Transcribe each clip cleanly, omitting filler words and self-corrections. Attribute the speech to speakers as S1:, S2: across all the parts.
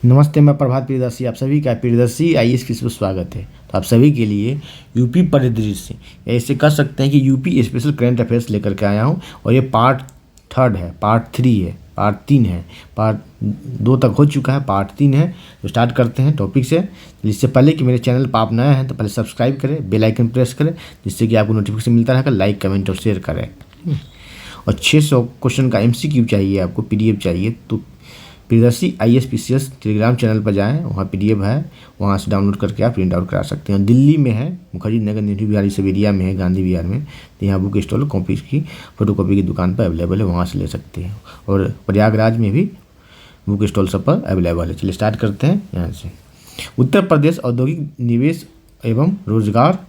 S1: नमस्ते, मैं प्रभात प्रियदर्शी, आप सभी का प्रियदर्शी आईएएस की में स्वागत है। तो आप सभी के लिए यूपी परिदृश्य ऐसे कर सकते हैं कि यूपी स्पेशल करंट अफेयर्स लेकर के आया हूँ। और ये पार्ट 3 है, पार्ट 3 है, पार्ट 3 है, पार्ट 2 तक हो चुका है, पार्ट 3 है। तो स्टार्ट करते हैं टॉपिक से। इससे पहले कि मेरे चैनल पर आप नए हैं तो पहले सब्सक्राइब करें, बेल आइकन प्रेस करें, जिससे कि आपको नोटिफिकेशन मिलता रहेगा। लाइक, कमेंट और शेयर करें। और 600 क्वेश्चन का MCQ चाहिए, आपको PDF चाहिए तो प्रियदर्शी ISPCS टेलीग्राम चैनल पर जाएं, वहाँ PDF है, वहाँ से डाउनलोड करके आप प्रिंट आउट करा सकते हैं। दिल्ली में है, मुखर्जी नगर, नेहरू बिहारी सब एरिया में है, गांधी विहार में। तो यहाँ बुक स्टॉल कॉपी की फोटोकॉपी की दुकान पर अवेलेबल है, वहाँ से ले सकते हैं। और प्रयागराज में भी बुक स्टॉल सब पर अवेलेबल है। चलिए स्टार्ट करते हैं यहाँ से। उत्तर प्रदेश औद्योगिक निवेश एवं रोजगार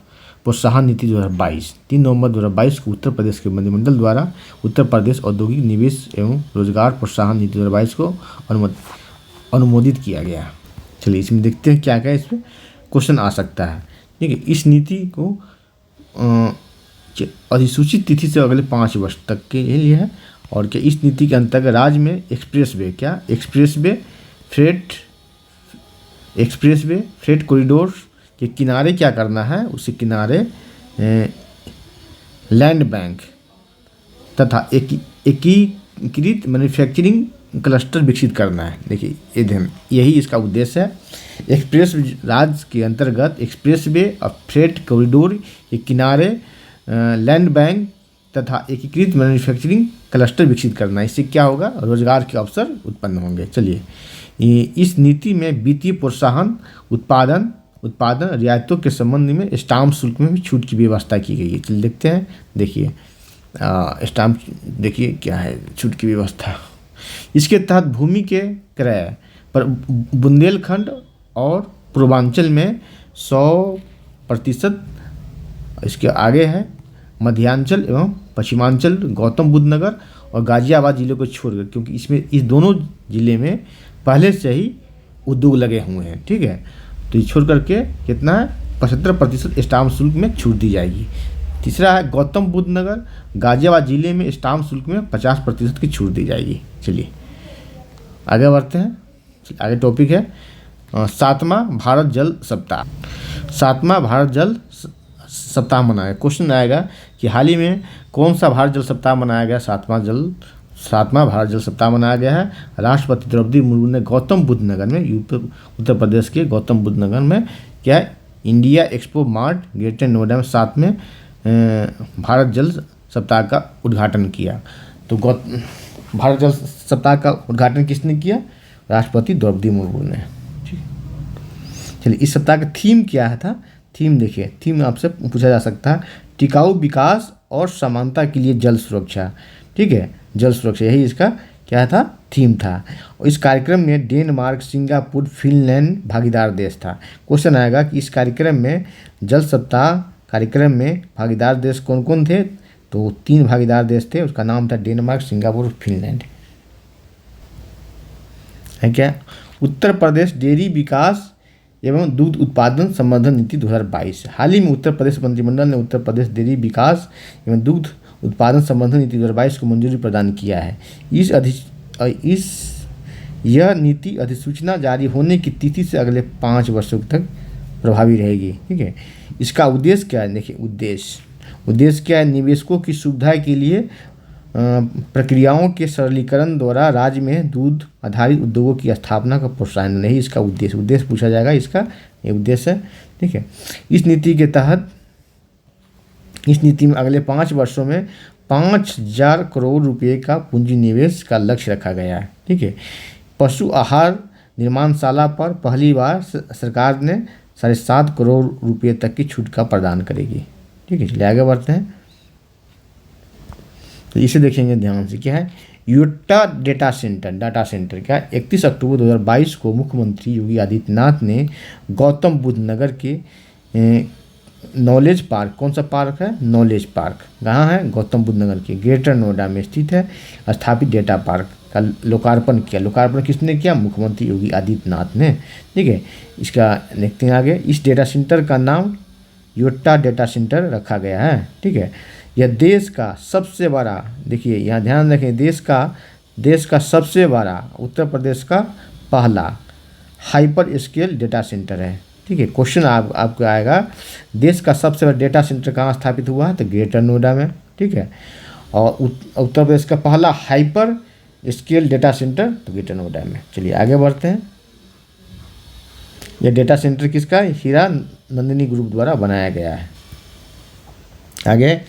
S1: प्रोत्साहन नीति 2022 3 नवंबर 2022 को उत्तर प्रदेश के मंत्रिमंडल द्वारा उत्तर प्रदेश औद्योगिक निवेश एवं रोजगार प्रोत्साहन नीति 2022 को अनुमोदित किया गया। चलिए इसमें देखते हैं क्या क्या इसमें क्वेश्चन आ सकता है। ठीक है, इस नीति को अधिसूचित तिथि से अगले 5 वर्ष तक के लिए है। और क्या इस नीति के अंतर्गत राज्य में एक्सप्रेस वे फ्रेट कॉरिडोर के किनारे क्या करना है, उसी किनारे लैंड बैंक तथा एकीकृत मैन्युफैक्चरिंग क्लस्टर विकसित करना है। देखिए यही इसका उद्देश्य है। एक्सप्रेस राज्य के अंतर्गत एक्सप्रेस वे और फ्रेट कॉरिडोर के किनारे लैंड बैंक तथा एकीकृत मैन्युफैक्चरिंग क्लस्टर विकसित करना है। इससे क्या होगा, रोजगार के अवसर उत्पन्न होंगे। चलिए, इस नीति में वित्तीय प्रोत्साहन, उत्पादन रियायतों के संबंध में स्टाम्प शुल्क में भी छूट की व्यवस्था की गई है। चलिए देखते हैं। देखिए स्टाम्प, देखिए क्या है छूट की व्यवस्था। इसके तहत भूमि के क्रय पर बुंदेलखंड और पूर्वांचल में 100%, इसके आगे है मध्यांचल एवं पश्चिमांचल, गौतम बुद्ध नगर और गाजियाबाद जिलों को छोड़कर, क्योंकि इसमें इस दोनों जिले में पहले से ही उद्योग लगे हुए हैं। ठीक है, तो ये छोड़ करके कितना है, 75% स्टाम्प शुल्क में छूट दी जाएगी। तीसरा है गौतम बुद्ध नगर, गाजियाबाद जिले में स्टाम्प शुल्क में 50% की छूट दी जाएगी। चलिए आगे बढ़ते हैं। आगे टॉपिक है 7वां भारत जल सप्ताह। 7वां भारत जल सप्ताह मनाया। क्वेश्चन आएगा कि हाल ही में कौन सा भारत जल सप्ताह मनाया गया। 7वां भारत जल सप्ताह मनाया गया है। राष्ट्रपति द्रौपदी मुर्मू ने गौतम बुद्ध नगर में, उत्तर प्रदेश के गौतम बुद्ध नगर में क्या India expo mart greater Noida में 7वें भारत जल सप्ताह का उद्घाटन किया। तो भारत जल सप्ताह का उद्घाटन किसने किया, राष्ट्रपति द्रौपदी मुर्मू ने। चलिए इस सप्ताह का थीम क्या है था। थीम देखिए, थीम आपसे पूछा जा सकता है, टिकाऊ विकास और समानता के लिए जल सुरक्षा। ठीक है, जल सुरक्षा, यही इसका क्या था, थीम था। और इस कार्यक्रम में डेनमार्क, सिंगापुर, फिनलैंड भागीदार देश था। क्वेश्चन आएगा कि इस कार्यक्रम में, जल सप्ताह कार्यक्रम में भागीदार देश कौन कौन थे। तो 3 भागीदार देश थे, उसका नाम था डेनमार्क, सिंगापुर, फिनलैंड। है क्या, उत्तर प्रदेश डेयरी विकास एवं दुग्ध उत्पादन संवर्धन नीति 2022। हाल ही में उत्तर प्रदेश मंत्रिमंडल ने उत्तर प्रदेश डेयरी विकास एवं दुग्ध उत्पादन संवर्धन नीति 2022 को मंजूरी प्रदान किया है। यह नीति अधिसूचना जारी होने की तिथि से अगले 5 वर्षों तक प्रभावी रहेगी। ठीक है, इसका उद्देश्य क्या है। देखिए उद्देश्य क्या है, निवेशकों की सुविधा के लिए प्रक्रियाओं के सरलीकरण द्वारा राज्य में दूध आधारित उद्योगों की स्थापना का प्रोत्साहन, नहीं इसका उद्देश्य पूछा जाएगा, इसका ये उद्देश्य है। ठीक है, इस नीति के तहत, इस नीति में अगले 5 वर्षों में 5000 करोड़ रुपए का पूंजी निवेश का लक्ष्य रखा गया है। ठीक है, पशु आहार निर्माणशाला पर पहली बार सरकार ने 7.5 करोड़ रुपए तक की छूट का प्रदान करेगी। ठीक है, चलिए आगे बढ़ते हैं। तो इसे देखेंगे ध्यान से। क्या है, यूटा डाटा सेंटर क्या, 31 अक्टूबर 2022 को मुख्यमंत्री योगी आदित्यनाथ ने गौतम बुद्ध नगर के नॉलेज पार्क, कौन सा पार्क है, नॉलेज पार्क, कहाँ है, गौतम बुद्ध नगर के ग्रेटर नोएडा में स्थित है, स्थापित डेटा पार्क का लोकार्पण किया। लोकार्पण किसने किया, मुख्यमंत्री योगी आदित्यनाथ ने। ठीक है, इसका देखते हैं आगे। इस डेटा सेंटर का नाम योटा डाटा सेंटर रखा गया है। ठीक है, यह देश का सबसे बड़ा, देखिए यहाँ ध्यान रखें, देश का सबसे बड़ा, उत्तर प्रदेश का पहला हाइपर स्केल डेटा सेंटर है। ठीक है, क्वेश्चन आपको आएगा देश का सबसे बड़ा डेटा सेंटर कहाँ स्थापित हुआ है, तो ग्रेटर नोएडा में। ठीक है, और उत्तर प्रदेश का पहला हाइपर स्केल डेटा सेंटर तो ग्रेटर नोएडा में। चलिए आगे बढ़ते हैं। यह डेटा सेंटर किसका, हीरा नंदिनी ग्रुप द्वारा बनाया गया है। आगे,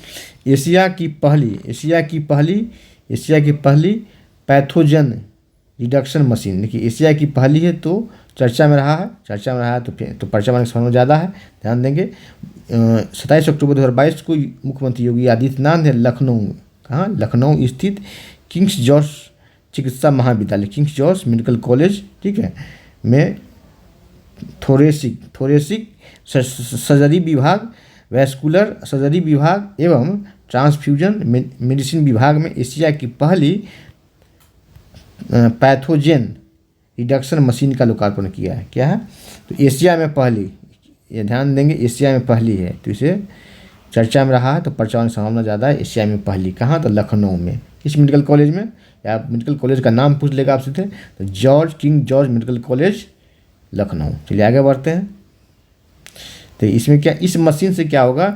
S1: एशिया की पहली पैथोजन रिडक्शन मशीन। देखिए एशिया की पहली है तो चर्चा में रहा है तो पर्चा मार्क समझ में ज़्यादा है, ध्यान देंगे। 27 अक्टूबर 2022 को मुख्यमंत्री योगी आदित्यनाथ ने लखनऊ स्थित किंग्स जॉर्ज चिकित्सा महाविद्यालय, किंग्स जॉर्ज मेडिकल कॉलेज, ठीक है, में थोरेसिक सर्जरी विभाग, वैस्कुलर सर्जरी विभाग एवं ट्रांसफ्यूजन मेडिसिन विभाग में एशिया की पहली पैथोजेन रिडक्शन मशीन का लोकार्पण किया है। क्या है, तो एशिया में पहली, ये ध्यान देंगे, एशिया में पहली है तो इसे चर्चा में रहा है तो पर्चा की संभावना ज़्यादा है। एशिया में पहली कहाँ, तो लखनऊ में। किस मेडिकल कॉलेज में, या मेडिकल कॉलेज का नाम पूछ लेगा आपसे थे तो king George medical college Lucknow. चलिए आगे बढ़ते हैं। तो इसमें क्या, इस मशीन से क्या होगा,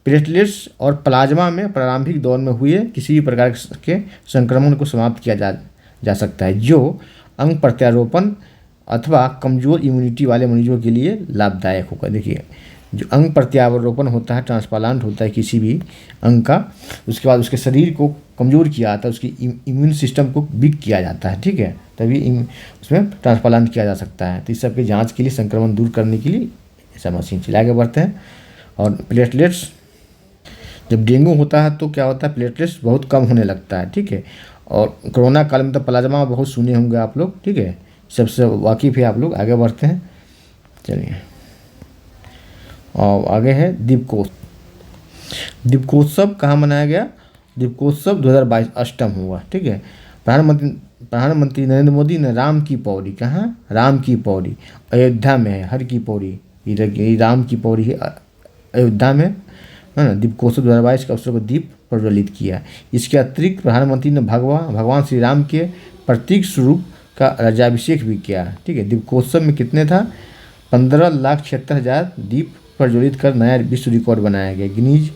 S1: प्लेटलेट्स और प्लाज्मा में प्रारंभिक दौर में हुए किसी भी प्रकार के संक्रमण को समाप्त किया जा सकता है, जो अंग प्रत्यारोपण अथवा कमज़ोर इम्यूनिटी वाले मरीजों के लिए लाभदायक होगा। देखिए जो अंग प्रत्यारोपण होता है, ट्रांसप्लांट होता है किसी भी अंग का, उसके बाद उसके शरीर को कमज़ोर किया जाता है, उसकी इम्यून सिस्टम को वीक किया जाता है। ठीक है, तभी उसमें ट्रांसप्लांट किया जा सकता है। तो इस सब की जाँच के लिए, संक्रमण दूर करने के लिए ऐसा मशीन चला आगे बढ़ते हैं। और प्लेटलेट्स, जब डेंगू होता है तो क्या होता है, प्लेटलेट्स बहुत कम होने लगता है। ठीक है, और कोरोना काल में तो प्लाज्मा बहुत सुने होंगे आप लोग। ठीक है, सबसे वाकिफ़ है आप लोग। आगे बढ़ते हैं। चलिए, और आगे है दीपोत्सव कहाँ मनाया गया, दीपोत्सव 2022 अष्टम हुआ। ठीक है, प्रधानमंत्री नरेंद्र मोदी ने राम की पौड़ी, कहाँ, राम की पौड़ी अयोध्या में है, हर की पौड़ी, ये राम की पौड़ी है अयोध्या में, है ना। दीपोत्सव 2022 के अवसर पर दीप प्रज्वलित किया। इसके अतिरिक्त प्रधानमंत्री ने भगवान श्री राम के प्रतीक स्वरूप का राज्याभिषेक भी किया। ठीक है, दीपोत्सव में कितने था, 15,76,000 दीप प्रज्वलित कर नया विश्व रिकॉर्ड बनाया गया। गिनीज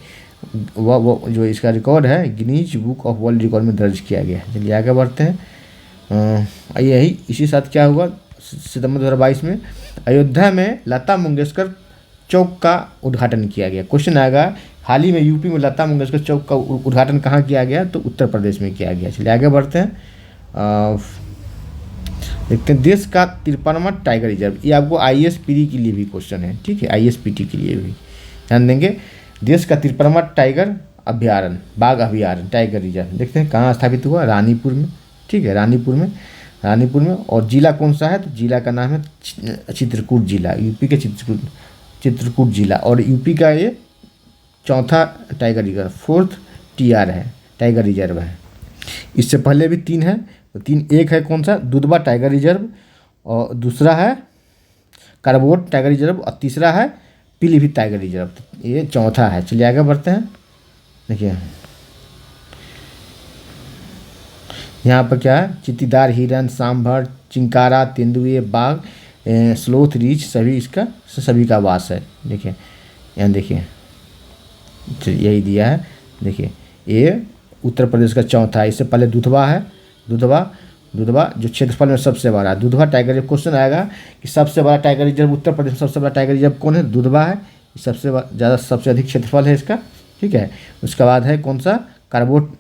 S1: वो जो इसका रिकॉर्ड है, Guinness book of world record में दर्ज किया गया। चलिए आगे बढ़ते हैं। यही इसी साथ क्या हुआ, सितंबर 2022 में अयोध्या में लता मंगेशकर चौक का उद्घाटन किया गया। क्वेश्चन आएगा, हाल ही में यूपी में लता मंगेशकर चौक का उद्घाटन कहाँ किया गया, तो उत्तर प्रदेश में किया गया। चलिए आगे बढ़ते हैं। देखते हैं, देश का 53वां टाइगर रिजर्व, ये आपको ISPD के लिए भी क्वेश्चन है। ठीक है, ISPT के लिए भी ध्यान देंगे। देश का 53वां टाइगर अभ्यारण्य, बाघ अभ्यारण्य, टाइगर रिजर्व देखते हैं कहाँ स्थापित हुआ, रानीपुर में। ठीक है, रानीपुर में। और जिला कौन सा है, तो जिला का नाम है चित्रकूट जिला, यूपी के चित्रकूट जिला। और यूपी का ये चौथा टाइगर रिजर्व, 4th TR है, टाइगर रिजर्व है। इससे पहले भी 3 है, तो 3, एक है कौन सा, दुधवा टाइगर रिजर्व, और दूसरा है करबोट टाइगर रिजर्व, और तीसरा है पीलीभीत टाइगर रिजर्व, तो ये चौथा है। चलिए आगे बढ़ते हैं। देखिए यहाँ पर क्या है, चित्तीदार हिरन, सांभर, चिंकारा, तेंदुए, बाघ, स्लोथ रीछ, सभी का वास है। देखिए यहाँ देखिए, यही दिया है। देखिए ये उत्तर प्रदेश का चौथा है। इससे पहले दुधवा है, दुधवा जो क्षेत्रफल में सबसे बड़ा है। दुधवा टाइगर रिजर्व, क्वेश्चन आएगा कि सबसे बड़ा टाइगर रिजर्व उत्तर प्रदेश में सबसे बड़ा टाइगर रिजर्व कौन है, दुधवा है, सबसे अधिक क्षेत्रफल है इसका। ठीक है, उसके बाद है कौन सा, करबोट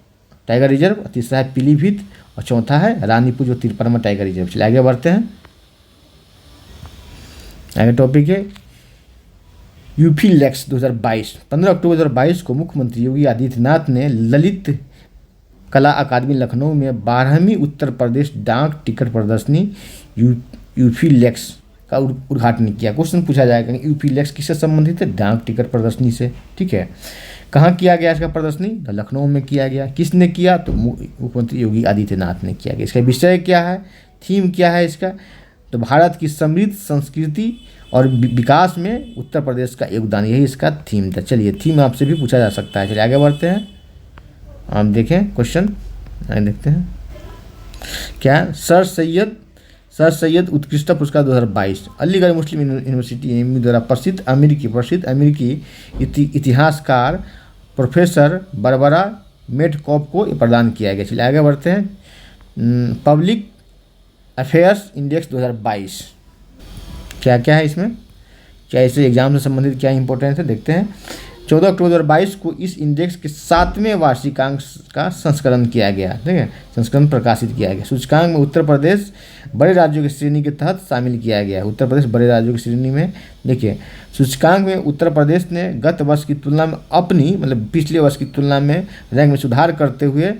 S1: टाइगर रिजर्व, तीसरा है पीलीभीत, और चौथा है रानीपुर जो 53वां टाइगर रिजर्व। चलिए आगे बढ़ते हैं। आगे टॉपिक है यूपी लेक्स 2022। 15 अक्टूबर 2022 को मुख्यमंत्री योगी आदित्यनाथ ने ललित कला अकादमी लखनऊ में 12वीं उत्तर प्रदेश डाक टिकट प्रदर्शनी यूपी लेक्स का उद्घाटन किया। क्वेश्चन पूछा जाएगा कि यूपी लेक्स किससे संबंधित है, डाक टिकट प्रदर्शनी से। ठीक है, कहाँ किया गया इसका प्रदर्शनी, तो लखनऊ में किया गया। किसने किया, तो मुख्यमंत्री योगी आदित्यनाथ ने किया गया। इसका विषय क्या है, थीम क्या है इसका, तो भारत की समृद्ध संस्कृति और विकास में उत्तर प्रदेश का योगदान, यही इसका थीम था। चलिए थीम आपसे भी पूछा जा सकता है। चलिए आगे बढ़ते हैं। आप देखें क्वेश्चन, आगे देखते हैं क्या, सर सैयद सर सैयद उत्कृष्ट पुरस्कार 2022, अलीगढ़ मुस्लिम यूनिवर्सिटी एमयू द्वारा प्रसिद्ध अमेरिकी इतिहासकार प्रोफेसर बरबरा मेटकॉप को प्रदान किया गया। चलिए आगे बढ़ते हैं। पब्लिक अफेयर्स इंडेक्स 2022 क्या क्या है इसमें, क्या इससे एग्जाम से संबंधित क्या इंपॉर्टेंस है, देखते हैं। 14 अक्टूबर 2022 को इस इंडेक्स के 7वें वार्षिकांक का संस्करण किया गया, ठीक है, संस्करण प्रकाशित किया गया। सूचकांक में उत्तर प्रदेश बड़े राज्यों की श्रेणी के तहत शामिल किया गया। उत्तर प्रदेश बड़े राज्यों की श्रेणी में, देखिए सूचकांक में उत्तर प्रदेश ने गत वर्ष की तुलना में अपनी मतलब पिछले वर्ष की तुलना में रैंक में सुधार करते हुए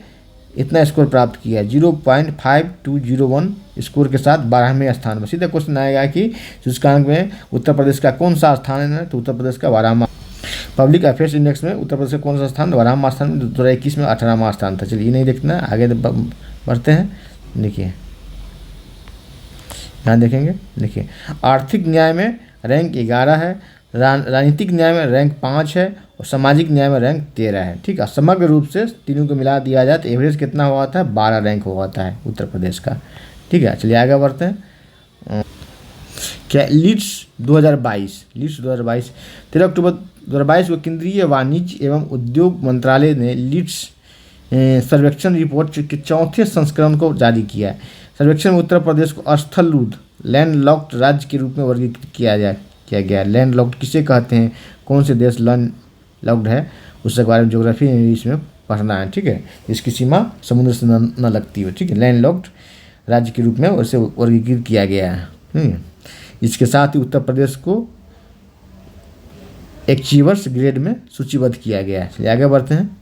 S1: इतना स्कोर प्राप्त किया, 0.5201 स्कोर के साथ 12वें स्थान पर। सीधा क्वेश्चन आएगा कि सूचकांक में उत्तर प्रदेश का कौन सा स्थान है, तो उत्तर प्रदेश का 12वां। पब्लिक अफेयर्स इंडेक्स में उत्तर प्रदेश का कौन सा स्थान, 12वां स्थान में, 2021 में 18वां स्थान था। चलिए ये नहीं देखना, आगे बढ़ते हैं। देखिए यहाँ देखेंगे, देखिए आर्थिक न्याय में रैंक 11 है, राजनीतिक न्याय में रैंक 5 है और सामाजिक न्याय में रैंक 13 है, ठीक है। समग्र रूप से तीनों को मिला दिया जाए तो एवरेज कितना हुआ था, 12 रैंक हुआ था उत्तर प्रदेश का, ठीक है। चलिए आगे बढ़ते हैं। क्या लीड्स 2022, 13 अक्टूबर 2022 को केंद्रीय वाणिज्य एवं उद्योग मंत्रालय ने लीड्स सर्वेक्षण रिपोर्ट के 4थे संस्करण को जारी किया। सर्वेक्षण में उत्तर प्रदेश को स्थलरूद्ध लैंडलॉक्ड राज्य के रूप में वर्गीकृत किया गया। लैंडलॉक्ड किसे कहते हैं, कौन से देश लैंडलॉक्ड है, उसके बारे में ज्योग्राफी इंग्लिश में पढ़ना है, ठीक है। इसकी सीमा समुद्र से न लगती हो, ठीक है। लैंडलॉक्ड राज्य के रूप में उसे वर्गीकृत किया गया है। इसके साथ ही उत्तर प्रदेश को एचीवर्स ग्रेड में सूचीबद्ध किया गया है। चलिए आगे बढ़ते हैं।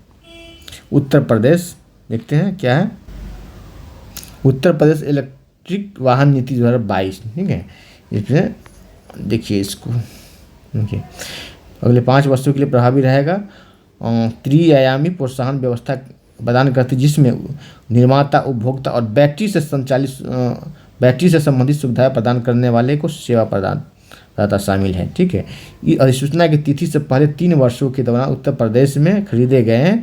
S1: उत्तर प्रदेश देखते हैं क्या है, उत्तर प्रदेश इलेक्ट्रिक वाहन नीति 2022, ठीक है। इसमें देखिए इसको, देखिए अगले 5 वर्षों के लिए प्रभावी रहेगा। त्रिआयामी प्रोत्साहन व्यवस्था प्रदान करती, जिसमें निर्माता, उपभोक्ता और बैटरी से संबंधित सुविधाएं प्रदान करने वाले को सेवा प्रदाता शामिल है, ठीक है। इस अधिसूचना की तिथि से पहले 3 वर्षों के दौरान उत्तर प्रदेश में खरीदे गए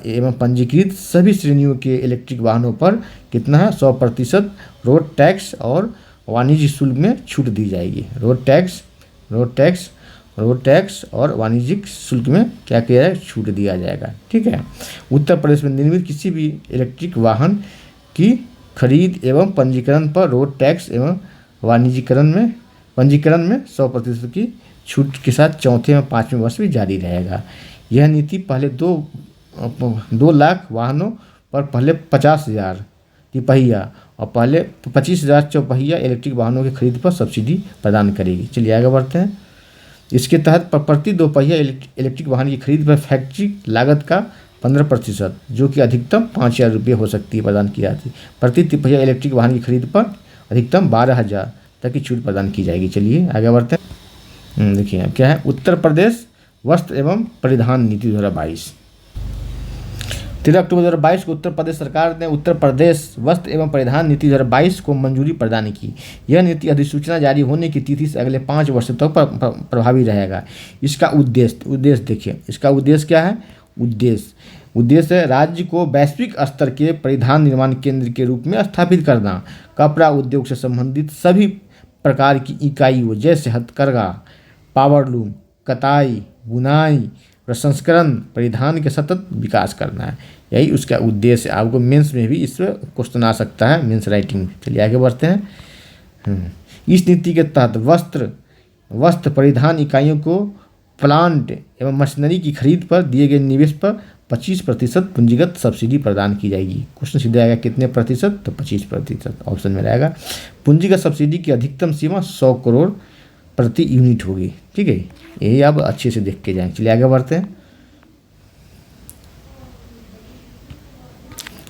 S1: एवं पंजीकृत सभी श्रेणियों के इलेक्ट्रिक वाहनों पर कितना है, 100% रोड टैक्स और वाणिज्य शुल्क में छूट दी जाएगी। रोड टैक्स और वाणिज्यिक शुल्क में क्या किया जाए, छूट दिया जाएगा, ठीक है। उत्तर प्रदेश में निर्मित किसी भी इलेक्ट्रिक वाहन की खरीद एवं पंजीकरण पर रोड टैक्स एवं पंजीकरण में 100% की छूट के साथ 4थे और 5वें वर्ष भी जारी रहेगा। यह नीति पहले 2 लाख वाहनों पर पहले 50,000 तिपहिया और पहले 25,000 चौपहिया इलेक्ट्रिक वाहनों की खरीद पर सब्सिडी प्रदान करेगी। चलिए आगे बढ़ते हैं। इसके तहत प्रति 2 पहिया इलेक्ट्रिक वाहन की खरीद पर फैक्ट्री लागत का 15%, जो कि अधिकतम 5,000 रुपये हो सकती है, प्रदान की जाती है। प्रति तिपहिया इलेक्ट्रिक वाहन की खरीद पर अधिकतम 12,000 तक की छूट प्रदान की जाएगी। चलिए आगे बढ़ते हैं। देखिए अब क्या है, उत्तर प्रदेश वस्त्र एवं परिधान नीति 2022, 13 अक्टूबर 2022 को उत्तर प्रदेश सरकार ने उत्तर प्रदेश वस्त्र एवं परिधान नीति 2022 को मंजूरी प्रदान की। यह नीति अधिसूचना जारी होने की तिथि से अगले 5 वर्षों तक प्रभावी रहेगा। इसका उद्देश्य देखिए, इसका उद्देश्य क्या है, उद्देश्य राज्य को वैश्विक स्तर के परिधान निर्माण केंद्र के रूप में स्थापित करना। कपड़ा उद्योग से संबंधित सभी प्रकार की इकाइयों जैसे हथकरघा, पावरलूम, कताई, बुनाई, प्रसंस्करण, परिधान के सतत विकास करना है, यही उसका उद्देश्य है। आपको मेंस में भी इस पर क्वेश्चन आ सकता है, मेंस राइटिंग। चलिए आगे बढ़ते हैं। इस नीति के तहत वस्त्र परिधान इकाइयों को प्लांट एवं मशीनरी की खरीद पर दिए गए निवेश पर 25% पूंजीगत सब्सिडी प्रदान की जाएगी। क्वेश्चन सीधे आएगा कितने प्रतिशत, तो 25% ऑप्शन में रहेगा। पूंजीगत सब्सिडी की अधिकतम सीमा 100 करोड़ प्रति यूनिट होगी, ठीक है। यही आप अच्छे से देख के जाएंगे। चलिए आगे बढ़ते हैं।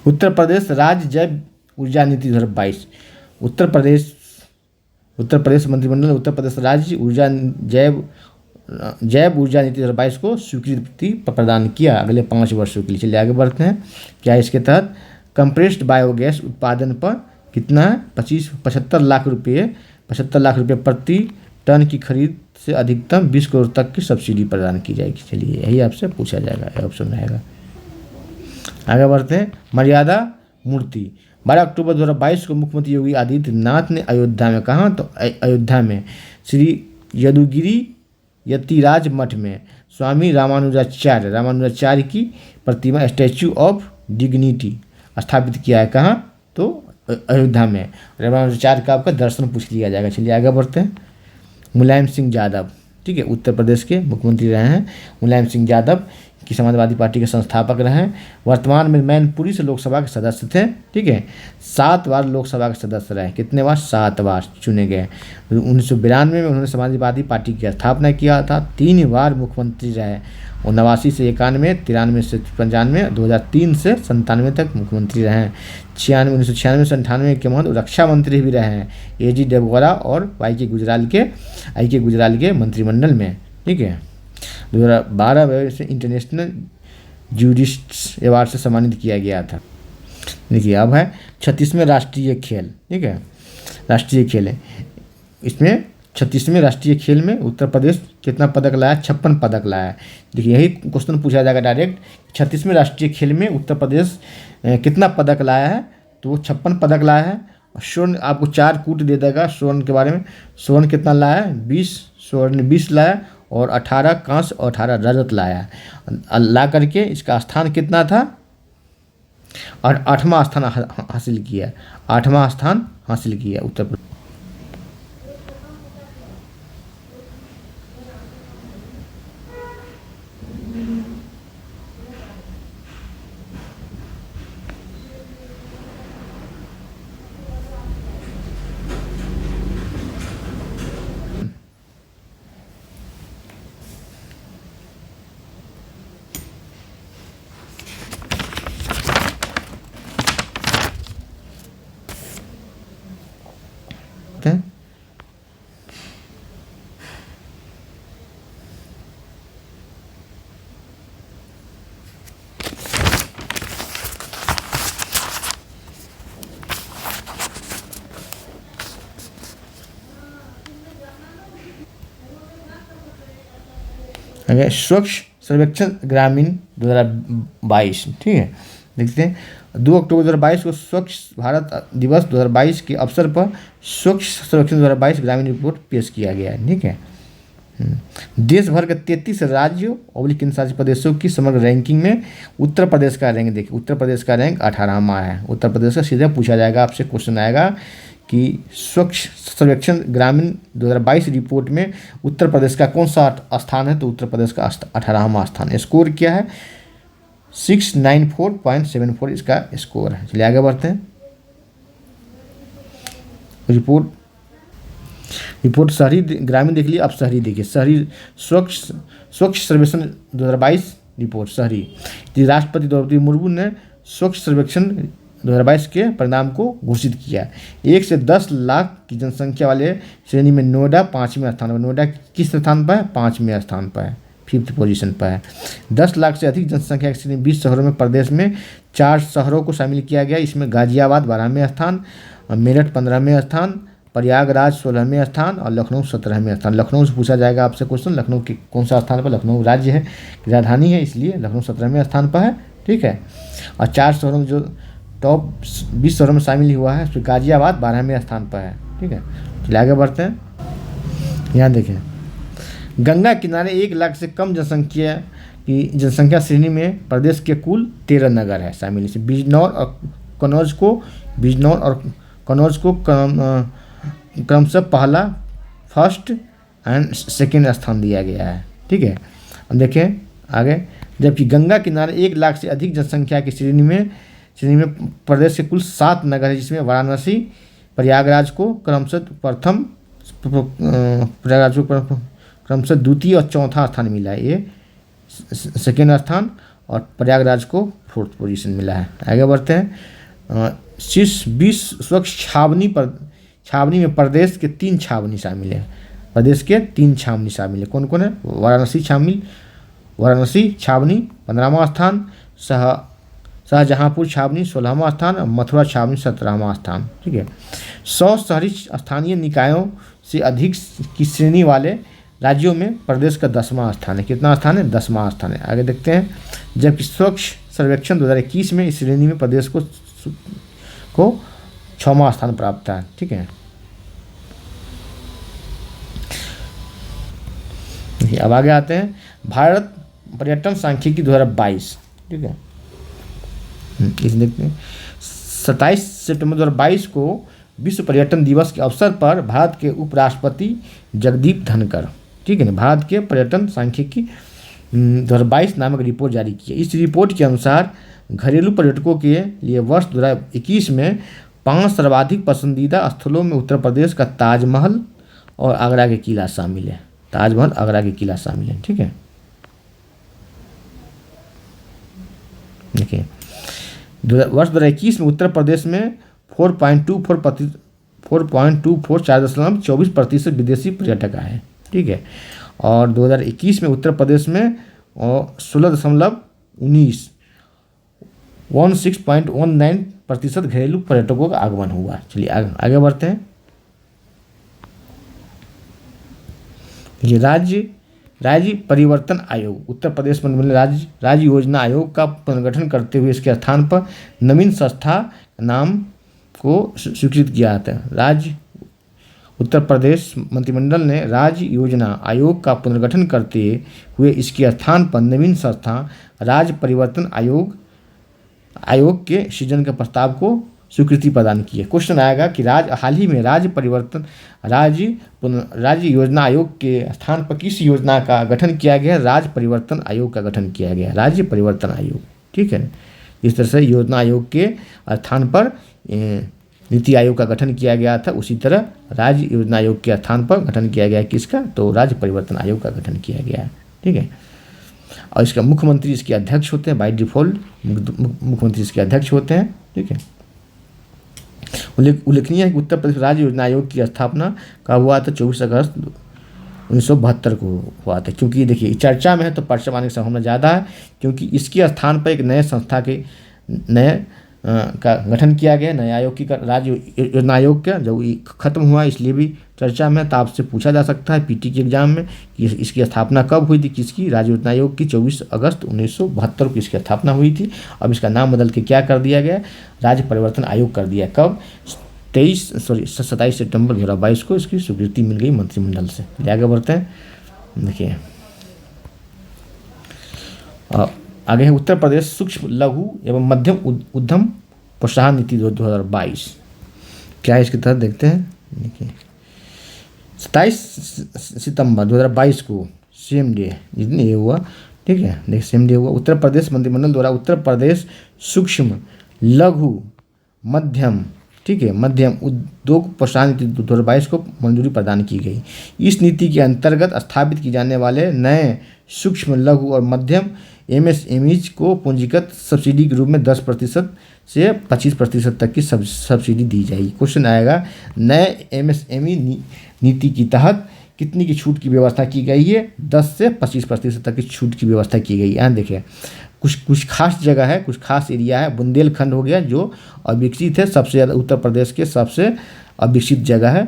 S1: उत्तर प्रदेश राज्य जैव ऊर्जा नीति 2022, उत्तर प्रदेश मंत्रिमंडल ने उत्तर प्रदेश राज्य जैव ऊर्जा नीति 2022 को स्वीकृति प्रदान किया अगले 5 वर्षों के लिए। चलिए आगे बढ़ते हैं। क्या इसके तहत कंप्रेस्ड बायोगैस उत्पादन पर कितना है, 75 लाख रुपये प्रति टन की खरीद से अधिकतम 20 करोड़ तक की सब्सिडी प्रदान की जाएगी। चलिए यही आपसे पूछा जाएगा, ऑप्शन रहेगा। आगे बढ़ते हैं। मर्यादा 12 अक्टूबर 2022 को मुख्यमंत्री योगी आदित्यनाथ ने अयोध्या में, कहाँ तो अयोध्या में श्री यदुगिरी यतिराज मठ में स्वामी रामानुजाचार्य की प्रतिमा स्टैच्यू ऑफ डिग्निटी स्थापित किया है। कहाँ तो अयोध्या में। रामानुजाचार्य का आपका दर्शन पूछ लिया जाएगा। चलिए आगे बढ़ते हैं। मुलायम सिंह यादव, ठीक है, उत्तर प्रदेश के मुख्यमंत्री रहे हैं मुलायम सिंह यादव, की समाजवादी पार्टी के संस्थापक रहे हैं। वर्तमान में मैनपुरी से लोकसभा के सदस्य थे, ठीक है। 7 बार लोकसभा के सदस्य रहे। कितने बार? 7 बार चुने गए। 1992 में उन्होंने समाजवादी पार्टी की स्थापना किया था। 3 बार मुख्यमंत्री रहे। 89 से 91, 93 से 95, 2003 से 97 तक मुख्यमंत्री रहे हैं। 1996 से 98 के बाद रक्षा मंत्री भी रहे हैं AG देवगौड़ा और आई के गुजराल के मंत्रिमंडल में, ठीक है। 2012 में से इंटरनेशनल ज्यूरिस्ट अवार्ड से सम्मानित किया गया था। देखिए अब है 36वें राष्ट्रीय खेल, ठीक है, राष्ट्रीय खेल है। इसमें 36वें राष्ट्रीय खेल में उत्तर प्रदेश कितना पदक लाया? 56 पदक लाया है। देखिए यही क्वेश्चन पूछा जाएगा डायरेक्ट, 36वें राष्ट्रीय खेल में उत्तर प्रदेश कितना पदक लाया है? तो वो 56 पदक लाया है। स्वर्ण आपको 4 कूट दे देगा स्वर्ण के बारे में। स्वर्ण कितना लाया है? 20 स्वर्ण 20 लाया और 18 कांस्य और 18 रजत लाया है। ला करके इसका स्थान कितना था? और 8वां स्थान हासिल किया। 8वां स्थान हासिल किया उत्तर प्रदेश। हैं अगर स्वच्छ सर्वेक्षण ग्रामीण 2022, ठीक है, देखते हैं 2 अक्टूबर 2022 को स्वच्छ भारत दिवस 2022 के अवसर पर स्वच्छ सर्वेक्षण 2022 ग्रामीण रिपोर्ट पेश किया गया है, ठीक है। देश भर के 33 राज्यों और केंद्र शासित प्रदेशों की समग्र रैंकिंग में उत्तर प्रदेश का रैंक, देखिए उत्तर प्रदेश का रैंक 18वां है। उत्तर प्रदेश का सीधे पूछा जाएगा आपसे, क्वेश्चन आएगा कि स्वच्छ सर्वेक्षण ग्रामीण 2022 रिपोर्ट में उत्तर प्रदेश का कौन सा स्थान है? तो उत्तर प्रदेश का 18वां स्थान। स्कोर क्या है? 694.74 इसका स्कोर है। चलिए आगे बढ़ते हैं। रिपोर्ट शहरी ग्रामीण देख लिया, अब शहरी देखिए। शहरी स्वच्छ सर्वेक्षण 2022 रिपोर्ट शहरी। राष्ट्रपति द्रौपदी मुर्मू ने स्वच्छ सर्वेक्षण 2022 के परिणाम को घोषित किया। 1 से 10 लाख की जनसंख्या वाले श्रेणी में नोएडा 5वें स्थान पर। नोएडा किस स्थान पर है? 5वें स्थान पर है, 5th पोजीशन पर है। 10 लाख से अधिक जनसंख्या के श्रेणी 20 शहरों में प्रदेश में 4 शहरों को शामिल किया गया। इसमें गाजियाबाद 12वें स्थान, मेरठ 15वें स्थान, प्रयागराज 16वें स्थान और लखनऊ 17वें स्थान। लखनऊ से पूछा जाएगा आपसे क्वेश्चन, लखनऊ के कौन सा स्थान पर? लखनऊ राज्य है, राजधानी है, इसलिए लखनऊ 17वें स्थान पर है, ठीक है। और 4 शहरों में जो टॉप 20 शहरों में शामिल हुआ है, उसमें गाजियाबाद 12वें स्थान पर है, ठीक है। चलिए आगे बढ़ते हैं। यहाँ देखें, गंगा किनारे 1 लाख से कम जनसंख्या श्रेणी में प्रदेश के कुल 13 नगर है शामिल। इसे बिजनौर और कन्नौज को क्रमशः पहला, फर्स्ट एंड सेकेंड स्थान दिया गया है, ठीक है। अब देखें आगे, जबकि गंगा किनारे 1 लाख से अधिक जनसंख्या की श्रेणी में प्रदेश के कुल 7 नगर है, जिसमें वाराणसी प्रयागराज को क्रमशः द्वितीय और चौथा स्थान मिला है, ये सेकेंड स्थान, और प्रयागराज को 4th पोजीशन मिला है। आगे बढ़ते हैं। शीर्ष 20 स्वच्छ छावनी में प्रदेश के 3 छावनी शामिल है। प्रदेश के 3 छावनी शामिल है। कौन कौन है? वाराणसी छावनी 15वां स्थान, शाहजहाँपुर छावनी 16वां स्थान और मथुरा छावनी 17वां स्थान, ठीक है। 100 शहरी स्थानीय निकायों से अधिक की श्रेणी वाले राज्यों में प्रदेश का 10वां स्थान है। कितना स्थान है? 10वां स्थान है। आगे देखते हैं। जबकि स्वच्छ सर्वेक्षण 2021 में इस श्रेणी में प्रदेश को को 6वां स्थान प्राप्त है। ठीक है, देखिए अब आगे आते हैं भारत पर्यटन सांख्यिकी 2022। ठीक है, इस देखते हैं 27 सितंबर 2022 को विश्व पर्यटन दिवस के अवसर पर भारत के उपराष्ट्रपति जगदीप धनखड़, ठीक है ना, भारत के पर्यटन सांख्यिकी 2022 नामक रिपोर्ट जारी की है। इस रिपोर्ट के अनुसार घरेलू पर्यटकों के लिए वर्ष 2021 में 5 सर्वाधिक पसंदीदा स्थलों में उत्तर प्रदेश का ताजमहल और आगरा के किला शामिल है। ताजमहल, आगरा के किला शामिल है। ठीक है, देखिए वर्ष 2021 में उत्तर प्रदेश में 4.24% विदेशी पर्यटक आए। ठीक है, और 2021 में उत्तर प्रदेश में 16.19% घरेलू पर्यटकों का आगमन हुआ। चलिए आगे बढ़ते हैं। ये राज्य परिवर्तन आयोग उत्तर प्रदेश में राज्य योजना आयोग का पुनर्गठन करते हुए इसके स्थान पर नवीन संस्था नाम को स्वीकृत किया जाता है। राज्य उत्तर प्रदेश मंत्रिमंडल ने राज्य योजना आयोग का पुनर्गठन करते हुए इसके स्थान पर नवीन संस्था राज्य परिवर्तन आयोग के सृजन के प्रस्ताव को स्वीकृति प्रदान की है। क्वेश्चन आएगा कि हाल ही में राज्य योजना आयोग के स्थान पर किस योजना का गठन किया गया? राज्य परिवर्तन आयोग का गठन किया गया, राज्य परिवर्तन आयोग। ठीक है, इस तरह से योजना आयोग के स्थान पर नीति आयोग का गठन किया गया था, उसी तरह राज्य योजना आयोग के स्थान पर गठन किया गया किसका? तो राज्य परिवर्तन आयोग का गठन किया गया है। ठीक है, और इसका मुख्यमंत्री इसके अध्यक्ष होते हैं, बाय डिफॉल्ट मुख्यमंत्री इसके अध्यक्ष होते हैं। ठीक है, उल्लेखनीय है कि उत्तर प्रदेश राज्य योजना आयोग की स्थापना कब हुआ था? 24 अगस्त 1972 को हुआ था। क्योंकि देखिए चर्चा में है तो पर्चा आने की संभावना ज़्यादा है, क्योंकि इसके स्थान पर एक नए संस्था के का गठन किया गया, नए आयोग की राज्य योजना आयोग का जो खत्म हुआ, इसलिए भी चर्चा में। तो आपसे पूछा जा सकता है पीटी के एग्जाम में कि इसकी स्थापना कब हुई थी, किसकी? राज्य योजना आयोग की 24 अगस्त 1972 को इसकी स्थापना हुई थी। अब इसका नाम बदल के क्या कर दिया गया? राज्य परिवर्तन आयोग कर दिया। कब? 27 सितंबर 2022 को इसकी स्वीकृति मिल गई मंत्रिमंडल से। आगे बढ़ते हैं। देखिए आगे है उत्तर प्रदेश सूक्ष्म लघु एवं मध्यम उद्यम प्रोत्साहन नीति 2022। क्या है इसके तहत? देखते हैं। देखिए 27 सितंबर 2022 को सेम डे जितने हुआ, ठीक है, देखिए सेम डे हुआ, उत्तर प्रदेश मंत्रिमंडल द्वारा उत्तर प्रदेश सूक्ष्म लघु मध्यम, ठीक है, मध्यम उद्योग प्रोत्साहन नीति 2022 को मंजूरी प्रदान की गई। इस नीति के अंतर्गत स्थापित की जाने वाले नए सूक्ष्म लघु और मध्यम MSMEs को पूंजीगत सब्सिडी के रूप में 10% से 25% तक की सब्सिडी दी जाएगी। क्वेश्चन आएगा नए MSME नीति के तहत कितनी की छूट की व्यवस्था की गई है? 10 से 25% तक की छूट की व्यवस्था की गई है। यहाँ देखिए कुछ खास जगह है, कुछ खास एरिया है। बुंदेलखंड हो गया जो अविकसित है, सबसे ज़्यादा उत्तर प्रदेश के सबसे अविकसित जगह है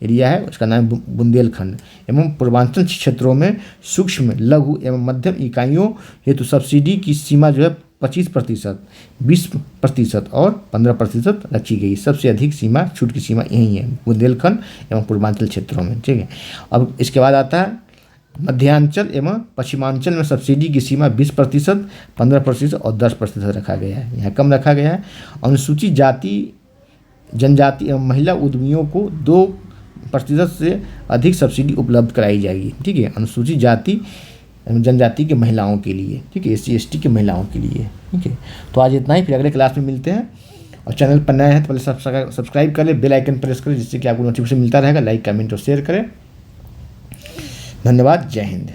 S1: एरिया है, उसका नाम बुंदेलखंड। एवं पूर्वांचल क्षेत्रों में सूक्ष्म लघु एवं मध्यम इकाइयों हेतु सब्सिडी की सीमा जो है 25%, 20% और 15% रखी गई। सबसे अधिक सीमा, छूट की सीमा यही है, बुंदेलखंड एवं पूर्वांचल क्षेत्रों में। ठीक है, अब इसके बाद आता है मध्यांचल एवं पश्चिमांचल में सब्सिडी की सीमा 20%, 15% और 10% रखा गया है। यहाँ कम रखा गया है। अनुसूचित जाति, जनजाति एवं महिला उद्यमियों को 2% से अधिक सब्सिडी उपलब्ध कराई जाएगी। ठीक है, अनुसूचित जाति एवं जनजाति के महिलाओं के लिए, ठीक है, SC ST के महिलाओं के लिए। ठीक है, तो आज इतना ही, फिर अगले क्लास में मिलते हैं। और चैनल पर नए हैं तो पहले सब्सक्राइब कर ले, बेल आइकन प्रेस करें, जिससे कि आपको नोटिफिकेशन मिलता रहेगा। लाइक, कमेंट और शेयर करें। धन्यवाद। जय हिंद।